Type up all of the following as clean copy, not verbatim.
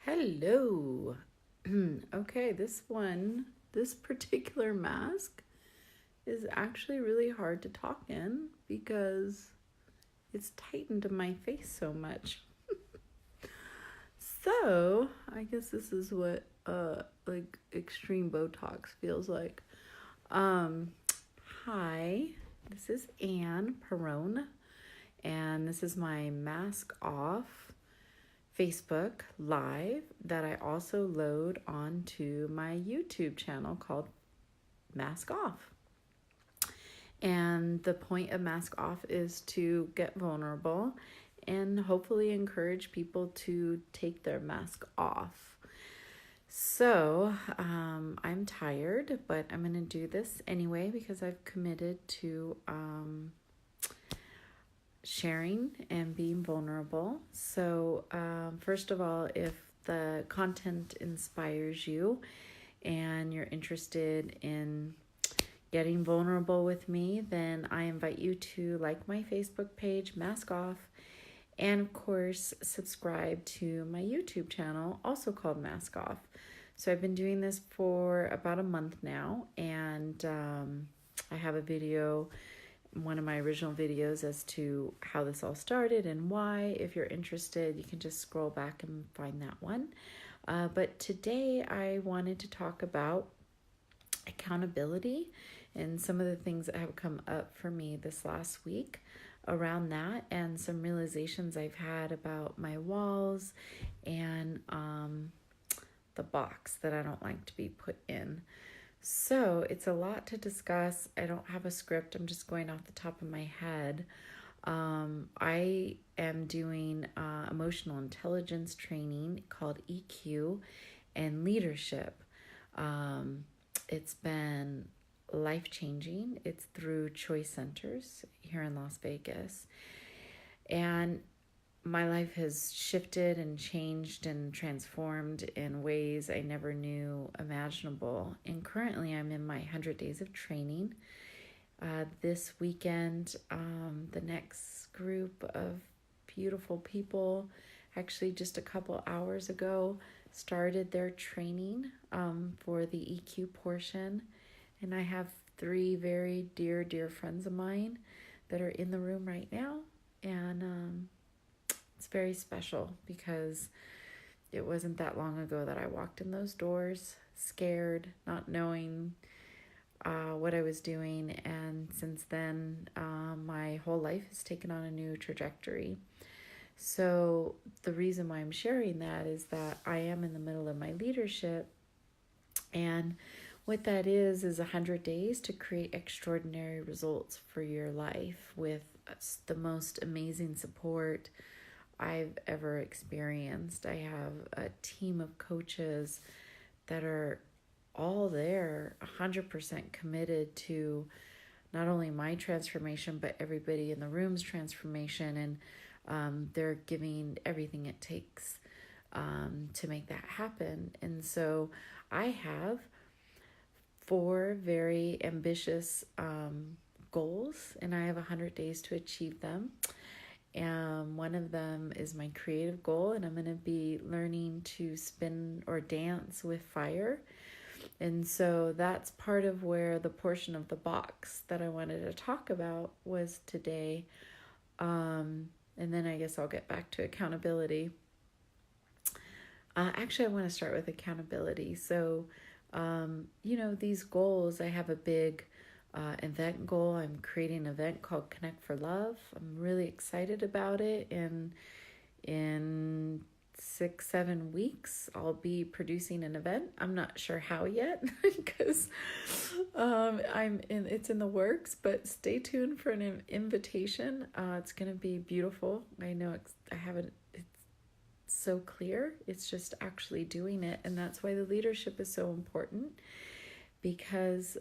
Hello. Okay, this particular mask is actually really hard to talk in because it's tightened to my face so much. So, I guess this is what like extreme Botox feels like. Um Hi, this is Anne Perone, and this is my mask off Facebook Live that I also load onto my YouTube channel called Mask Off. And the point of Mask Off is to get vulnerable and hopefully encourage people to take their mask off. So, I'm tired, but I'm going to do this anyway because I've committed to sharing and being vulnerable. So, first of all, if the content inspires you and you're interested in getting vulnerable with me, then I invite you to like my Facebook page, Mask Off, and of course, subscribe to my YouTube channel, also called Mask Off. So I've been doing this for about a month now, and I have a video, one of my original videos, as to how this all started and why. If you're interested, you can just scroll back and find that one. But today I wanted to talk about accountability and some of the things that have come up for me this last week around that, and some realizations I've had about my walls and the box that I don't like to be put in. So it's a lot to discuss. I don't have a script. I'm just going off the top of my head. I am doing emotional intelligence training called EQ and leadership. It's been life-changing. It's through Choice Centers here in Las Vegas. And my life has shifted and changed and transformed in ways I never knew imaginable. And currently I'm in my 100 days of training. This weekend, the next group of beautiful people, actually just a couple hours ago, started their training for the EQ portion. And I have 3 very dear friends of mine that are in the room right now. And it's very special because it wasn't that long ago that I walked in those doors, scared, not knowing what I was doing. And since then, my whole life has taken on a new trajectory. So the reason why I'm sharing that is that I am in the middle of my leadership, and what that is 100 days to create extraordinary results for your life with the most amazing support I've ever experienced. I have a team of coaches that are all there, 100% committed to not only my transformation, but everybody in the room's transformation. And they're giving everything it takes to make that happen. And so I have 4 very ambitious goals, and I have 100 days to achieve them. And one of them is my creative goal, and I'm going to be learning to spin or dance with fire. And so that's part of where the portion of the box that I wanted to talk about was today. And then I guess I'll get back to accountability. Actually, I want to start with accountability. So, these goals, I have a big event goal. I'm creating an event called Connect for Love. I'm really excited about it. And in 6-7 weeks, I'll be producing an event. I'm not sure how yet because it's in the works, but stay tuned for an invitation. It's going to be beautiful. I know it's so clear. It's just actually doing it. And that's why the leadership is so important, because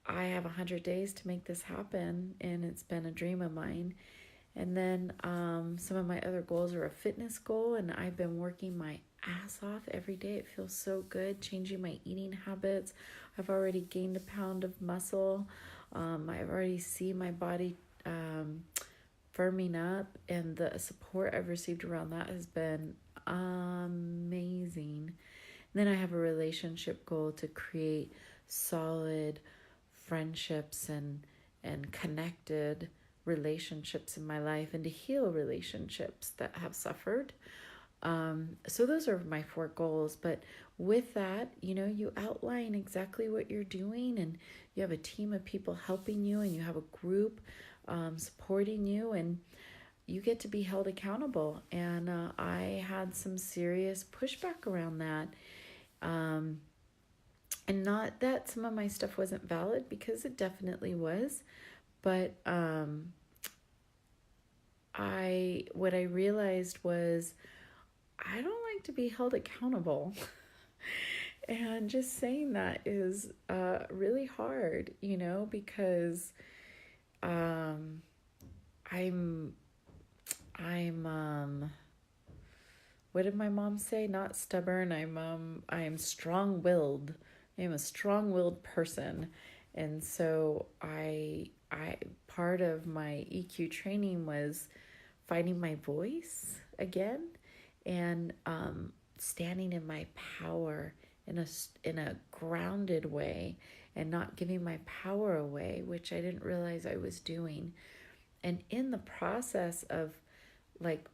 I have 100 days to make this happen, and it's been a dream of mine. And then some of my other goals are a fitness goal, and I've been working my ass off every day. It feels so good, changing my eating habits. I've already gained a pound of muscle. I've already seen my body firming up, and the support I've received around that has been amazing. And then I have a relationship goal to create solid friendships and connected relationships in my life, and to heal relationships that have suffered. So those are my 4 goals. But with that, you outline exactly what you're doing, and you have a team of people helping you, and you have a group supporting you, and you get to be held accountable. And I had some serious pushback around that. And not that some of my stuff wasn't valid, because it definitely was. But what I realized was, I don't like to be held accountable. And just saying that is really hard, because I'm what did my mom say? Not stubborn. I'm strong-willed. I am a strong-willed person. And so I part of my EQ training was finding my voice again, and standing in my power in a grounded way, and not giving my power away, which I didn't realize I was doing. And in the process of, like,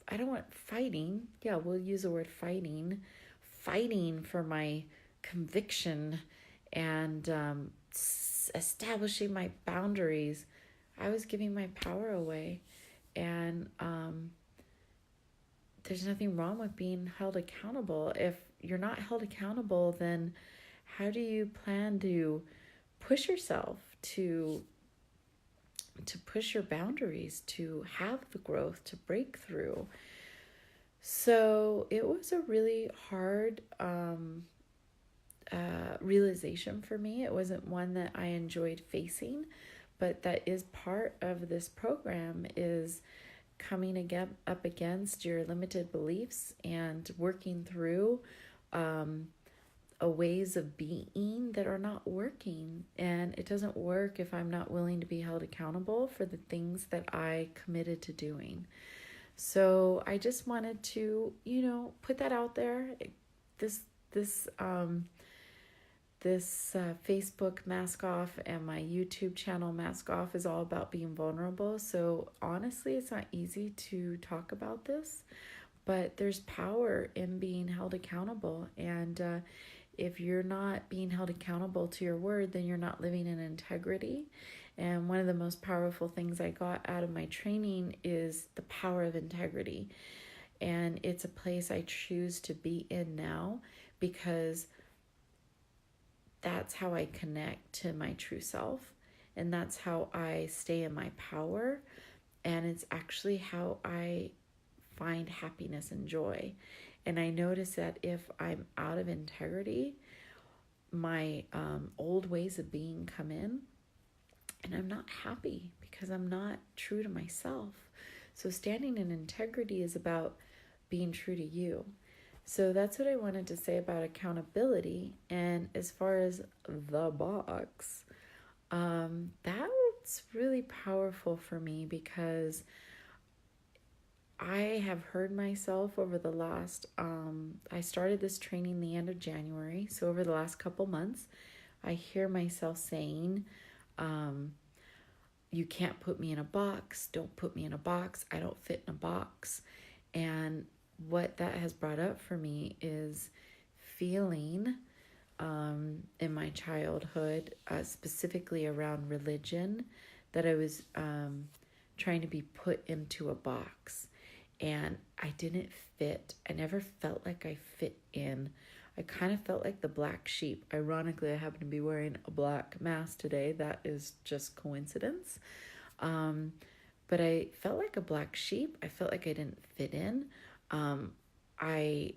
I don't want fighting. Yeah, we'll use the word fighting for my conviction, and establishing my boundaries. I was giving my power away. And there's nothing wrong with being held accountable. If you're not held accountable, then how do you plan to push yourself, to push your boundaries, to have the growth, to break through? So it was a really hard realization for me. It wasn't one that I enjoyed facing, but that is part of this program, is coming again up against your limited beliefs and working through ways of being that are not working. And it doesn't work if I'm not willing to be held accountable for the things that I committed to doing. So I just wanted to, put that out there. This Facebook Mask Off and my YouTube channel Mask Off is all about being vulnerable. So honestly, it's not easy to talk about this, but there's power in being held accountable. And if you're not being held accountable to your word, then you're not living in integrity. And one of the most powerful things I got out of my training is the power of integrity. And it's a place I choose to be in now, because that's how I connect to my true self, and that's how I stay in my power, and it's actually how I find happiness and joy. And I notice that if I'm out of integrity, my old ways of being come in, and I'm not happy because I'm not true to myself. So standing in integrity is about being true to you. So that's what I wanted to say about accountability. And as far as the box, that's really powerful for me, because I have heard myself over the last, I started this training the end of January. So over the last couple months, I hear myself saying, you can't put me in a box. Don't put me in a box. I don't fit in a box. And what that has brought up for me is feeling in my childhood, specifically around religion, that I was trying to be put into a box, and I didn't fit. I never felt like I fit in. I kind of felt like the black sheep. Ironically, I happen to be wearing a black mask today. That is just coincidence. But I felt like a black sheep. I felt like I didn't fit in. I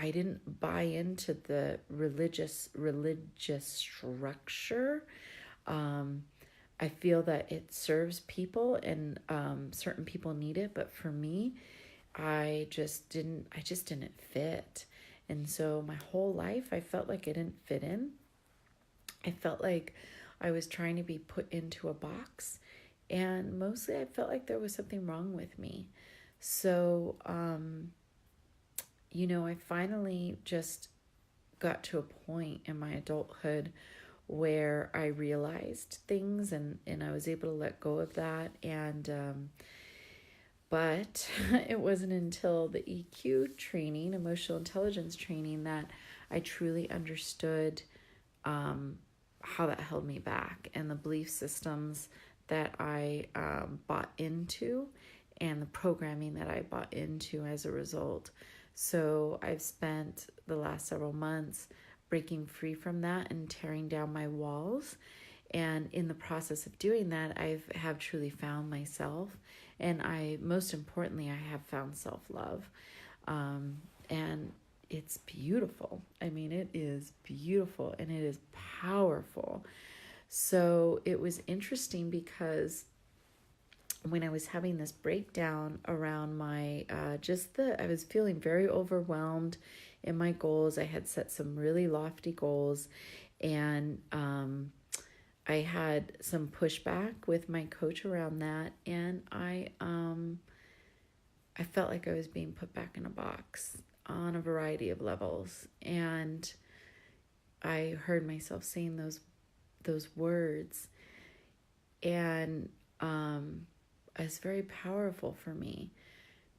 didn't buy into the religious structure. I feel that it serves people, and certain people need it, but for me, I just didn't fit. And so my whole life, I felt like I didn't fit in. I felt like I was trying to be put into a box, And mostly I felt like there was something wrong with me. So, I finally just got to a point in my adulthood where I realized things, and I was able to let go of that. But it wasn't until the EQ training, emotional intelligence training, that I truly understood how that held me back, and the belief systems that I bought into, and the programming that I bought into as a result. So I've spent the last several months breaking free from that and tearing down my walls. And in the process of doing that, have truly found myself. And most importantly, I have found self-love. And it's beautiful. I mean, it is beautiful and it is powerful. So it was interesting because when I was having this breakdown around my, I was feeling very overwhelmed in my goals. I had set some really lofty goals, and I had some pushback with my coach around that, and I felt like I was being put back in a box on a variety of levels, and I heard myself saying those words, and it's very powerful for me,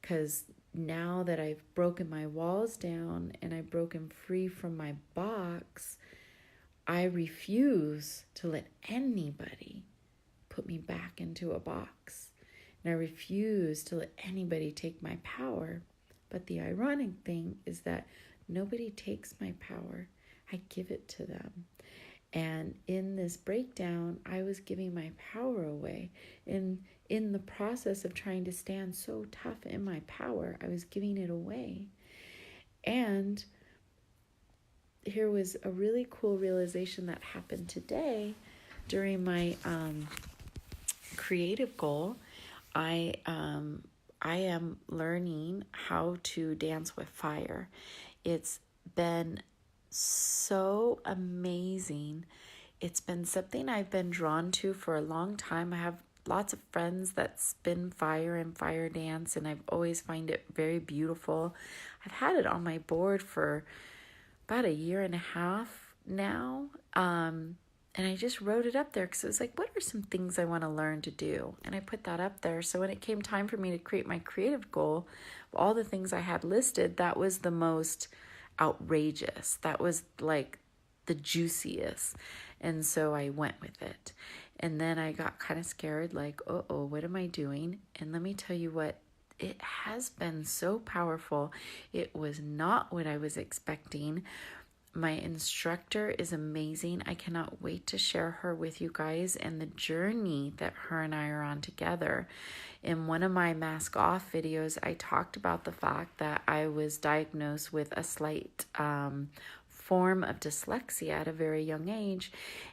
because now that I've broken my walls down and I've broken free from my box, I refuse to let anybody put me back into a box. And I refuse to let anybody take my power. But the ironic thing is that nobody takes my power. I give it to them. And in this breakdown, I was giving my power away. In the process of trying to stand so tough in my power, I was giving it away. And here was a really cool realization that happened today during my creative goal. I am learning how to dance with fire. It's been so amazing. It's been something I've been drawn to for a long time. I have lots of friends that spin fire and fire dance, and I've always find it very beautiful. I've had it on my board for about a year and a half now. And I just wrote it up there because it was like, what are some things I want to learn to do? And I put that up there. So when it came time for me to create my creative goal, all the things I had listed, that was the most outrageous. That was like the juiciest. And so I went with it. And then I got kind of scared, like, uh-oh, what am I doing? And let me tell you what, it has been so powerful. It was not what I was expecting. My instructor is amazing. I cannot wait to share her with you guys and the journey that her and I are on together. In one of my mask off videos, I talked about the fact that I was diagnosed with a slight form of dyslexia at a very young age,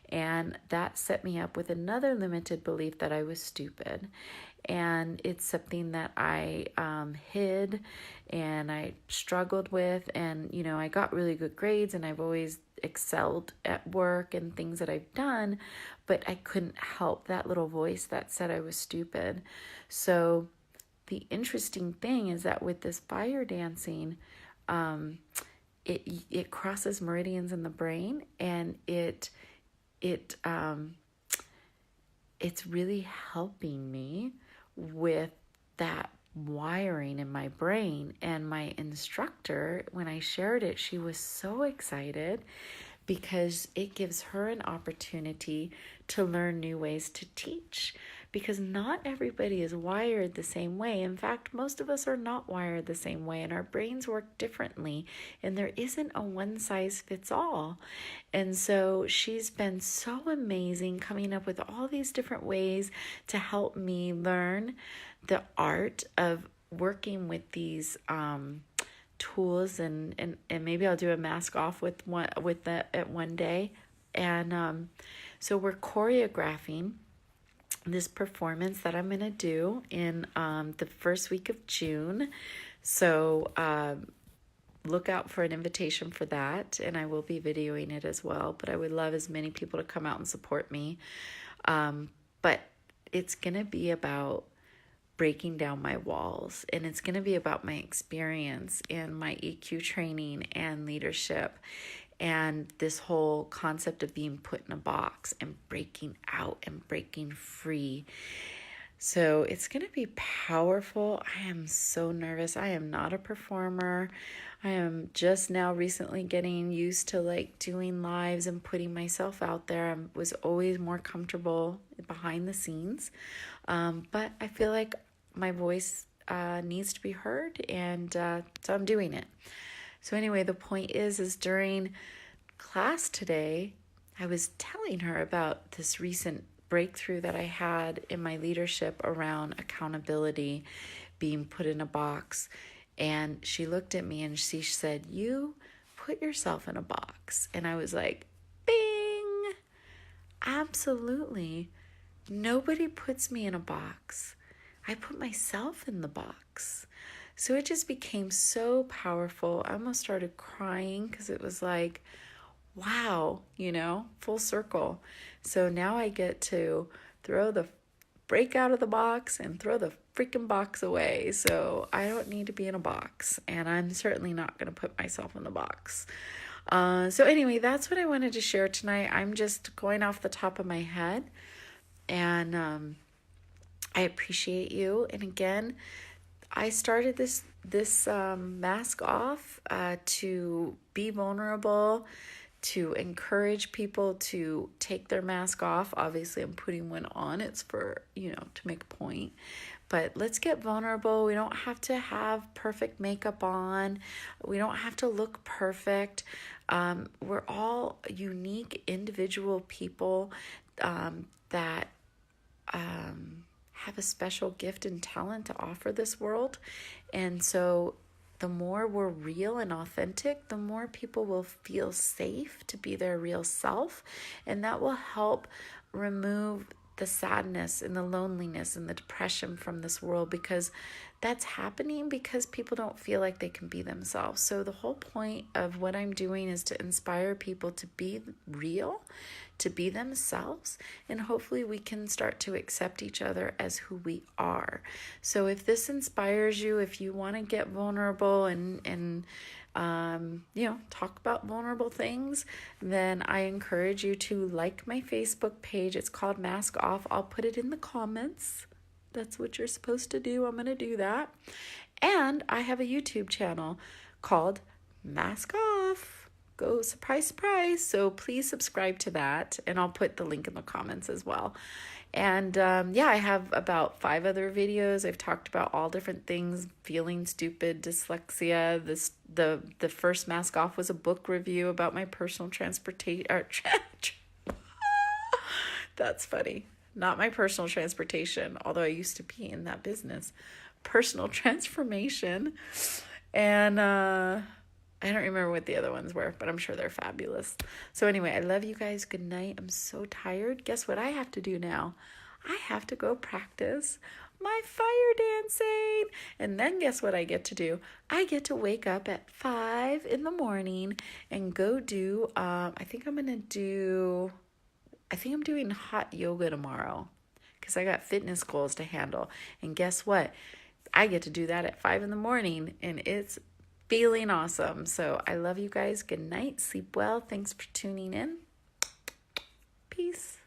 and that set me up with another limited belief that I was stupid. And it's something that I hid and I struggled with, and I got really good grades and I've always excelled at work and things that I've done, but I couldn't help that little voice that said I was stupid. So the interesting thing is that with this fire dancing, it crosses meridians in the brain, and it's really helping me with that wiring in my brain. And my instructor, when I shared it, she was so excited because it gives her an opportunity to learn new ways to teach, because not everybody is wired the same way. In fact, most of us are not wired the same way, and our brains work differently, and there isn't a one size fits all. And so she's been so amazing, coming up with all these different ways to help me learn the art of working with these tools, and maybe I'll do a mask off with that at one day. And so we're choreographing this performance that I'm going to do in the first week of June. So look out for an invitation for that, and I will be videoing it as well. But I would love as many people to come out and support me. But it's going to be about breaking down my walls, and it's going to be about my experience and my EQ training and leadership and this whole concept of being put in a box and breaking out and breaking free. So it's going to be powerful. I am so nervous. I am not a performer. I am just now recently getting used to like doing lives and putting myself out there. I was always more comfortable behind the scenes. But I feel like my voice needs to be heard, and so I'm doing it. So anyway, the point is during class today, I was telling her about this recent breakthrough that I had in my leadership around accountability, being put in a box. And she looked at me and she said, "You put yourself in a box." And I was like, bing, absolutely. Nobody puts me in a box. I put myself in the box. So it just became so powerful. I almost started crying because it was like, wow, full circle. So now I get to break out of the box and throw the freaking box away. So I don't need to be in a box, and I'm certainly not going to put myself in the box. So anyway, that's what I wanted to share tonight. I'm just going off the top of my head, and I appreciate you. And again, I started this mask off to be vulnerable, to encourage people to take their mask off. Obviously, I'm putting one on. It's for, to make a point. But let's get vulnerable. We don't have to have perfect makeup on. We don't have to look perfect. We're all unique, individual people that have a special gift and talent to offer this world. And so the more we're real and authentic, the more people will feel safe to be their real self. And that will help remove the sadness and the loneliness and the depression from this world, because that's happening because people don't feel like they can be themselves. So the whole point of what I'm doing is to inspire people to be real, to be themselves, and hopefully we can start to accept each other as who we are. So if this inspires you, if you want to get vulnerable and talk about vulnerable things, then I encourage you to like my Facebook page. It's called Mask Off. I'll put it in the comments. That's what you're supposed to do. I'm going to do that. And I have a YouTube channel called Mask Off. Go surprise, surprise. So please subscribe to that. And I'll put the link in the comments as well. And I have about 5 other videos. I've talked about all different things: feeling stupid, dyslexia. The first Mask Off was a book review about my personal transportation. That's funny. Not my personal transportation, although I used to be in that business. Personal transformation. And I don't remember what the other ones were, but I'm sure they're fabulous. So anyway, I love you guys. Good night. I'm so tired. Guess what I have to do now? I have to go practice my fire dancing. And then guess what I get to do? I get to wake up at 5 in the morning and go do, I think I'm doing hot yoga tomorrow because I got fitness goals to handle. And guess what? I get to do that at 5 in the morning, and it's feeling awesome. So I love you guys. Good night. Sleep well. Thanks for tuning in. Peace.